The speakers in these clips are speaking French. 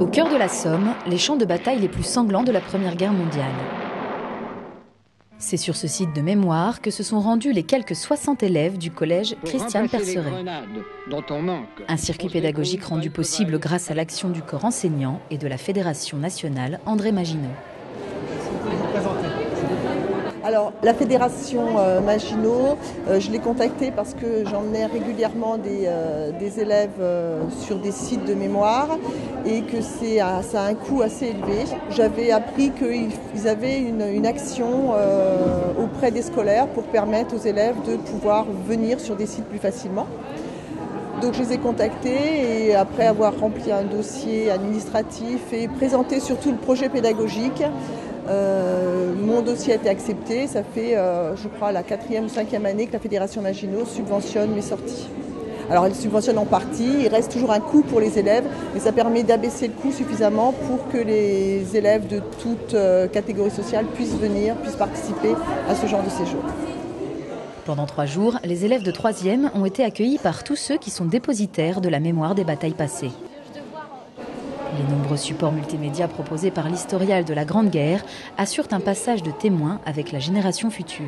Au cœur de la Somme, les champs de bataille les plus sanglants de la Première Guerre mondiale. C'est sur ce site de mémoire que se sont rendus les quelques 60 élèves du collège Christiane Perseret. Un circuit pédagogique rendu possible grâce à l'action du corps enseignant et de la Fédération nationale André Maginot. Alors, la Fédération Maginot, je l'ai contactée parce que j'emmenais régulièrement des élèves sur des sites de mémoire et que ça a un coût assez élevé. J'avais appris qu'ils avaient une action auprès des scolaires pour permettre aux élèves de pouvoir venir sur des sites plus facilement. Donc je les ai contactés et après avoir rempli un dossier administratif et présenté surtout le projet pédagogique, mon dossier a été accepté. Ça fait, je crois, la 4e ou 5e année que la Fédération Maginot subventionne mes sorties. Alors elle subventionne en partie, il reste toujours un coût pour les élèves, mais ça permet d'abaisser le coût suffisamment pour que les élèves de toute catégorie sociale puissent participer à ce genre de séjour. Pendant 3 jours, les élèves de 3e ont été accueillis par tous ceux qui sont dépositaires de la mémoire des batailles passées. Les nombreux supports multimédia proposés par l'historial de la Grande Guerre assurent un passage de témoins avec la génération future.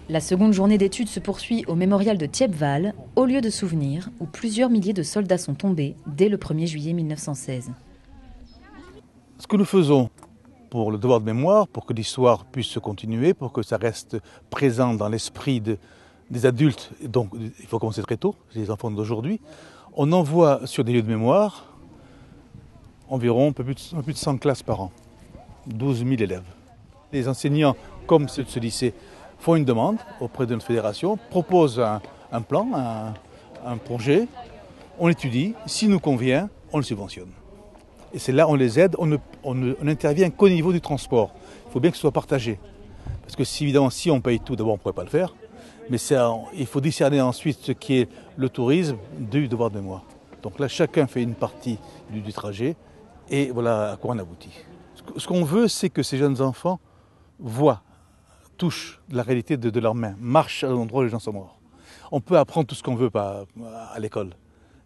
La seconde journée d'études se poursuit au mémorial de Thiepval, au lieu de souvenir où plusieurs milliers de soldats sont tombés dès le 1er juillet 1916. Ce que nous faisons pour le devoir de mémoire, pour que l'histoire puisse se continuer, pour que ça reste présent dans l'esprit des adultes, donc il faut commencer très tôt, les enfants d'aujourd'hui, on envoie sur des lieux de mémoire environ un peu plus de 100 classes par an, 12 000 élèves. Les enseignants, comme ceux de ce lycée, font une demande auprès de notre fédération, proposent un plan, un projet, on l'étudie, s'il nous convient, on le subventionne. Et c'est là on les aide, on n'intervient qu'au niveau du transport. Il faut bien que ce soit partagé. Parce que évidemment, si on paye tout, d'abord on ne pourrait pas le faire. Mais il faut discerner ensuite ce qui est le tourisme du devoir de mémoire. Donc là, chacun fait une partie du trajet et voilà à quoi on aboutit. Ce qu'on veut, c'est que ces jeunes enfants voient, touchent la réalité de leurs mains, marchent à l'endroit où les gens sont morts. On peut apprendre tout ce qu'on veut à l'école.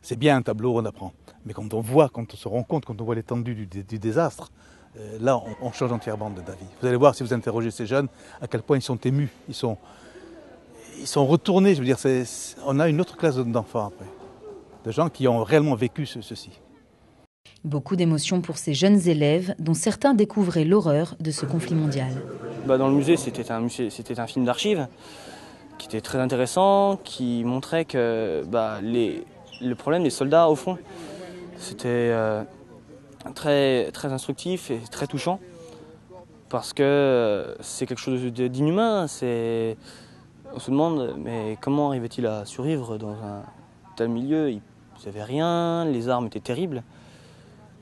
C'est bien un tableau, on apprend. Mais quand on voit, quand on se rend compte, quand on voit l'étendue du désastre, là, on change entièrement d'avis. Vous allez voir, si vous interrogez ces jeunes, à quel point ils sont émus, ils sont retournés. Je veux dire, on a une autre classe d'enfants après, de gens qui ont réellement vécu ceci. Beaucoup d'émotions pour ces jeunes élèves, dont certains découvraient l'horreur de ce conflit mondial. Dans le musée, c'était un film d'archives qui était très intéressant, qui montrait que le problème des soldats au front, c'était très, très instructif et très touchant parce que c'est quelque chose d'inhumain. On se demande mais comment arrivait-il à survivre dans un tel milieu? Ils n'avaient rien, les armes étaient terribles,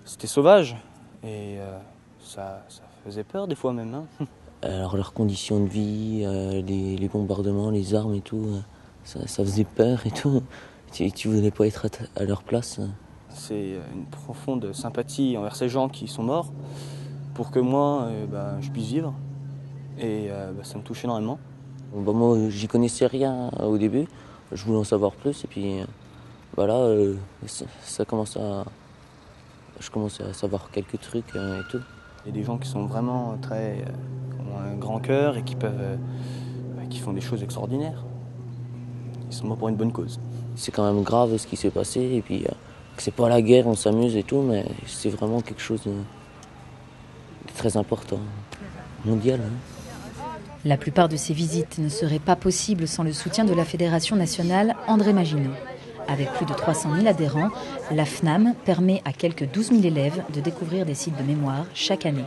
c'était sauvage et ça faisait peur des fois même. Alors leurs conditions de vie, les bombardements, les armes et tout, ça faisait peur et tout. Tu voulais pas être à leur place. C'est une profonde sympathie envers ces gens qui sont morts pour que moi, je puisse vivre. Et ça me touche énormément. Moi, j'y connaissais rien au début. Je voulais en savoir plus. Et puis, je commençais à savoir quelques trucs et tout. Il y a des gens qui sont vraiment qui ont un grand cœur et qui font des choses extraordinaires. Ils sont morts pour une bonne cause. C'est quand même grave ce qui s'est passé, et puis que c'est pas la guerre, on s'amuse et tout, mais c'est vraiment quelque chose de très important, mondial. La plupart de ces visites ne seraient pas possibles sans le soutien de la Fédération nationale André Maginot. Avec plus de 300 000 adhérents, la FNAM permet à quelques 12 000 élèves de découvrir des sites de mémoire chaque année.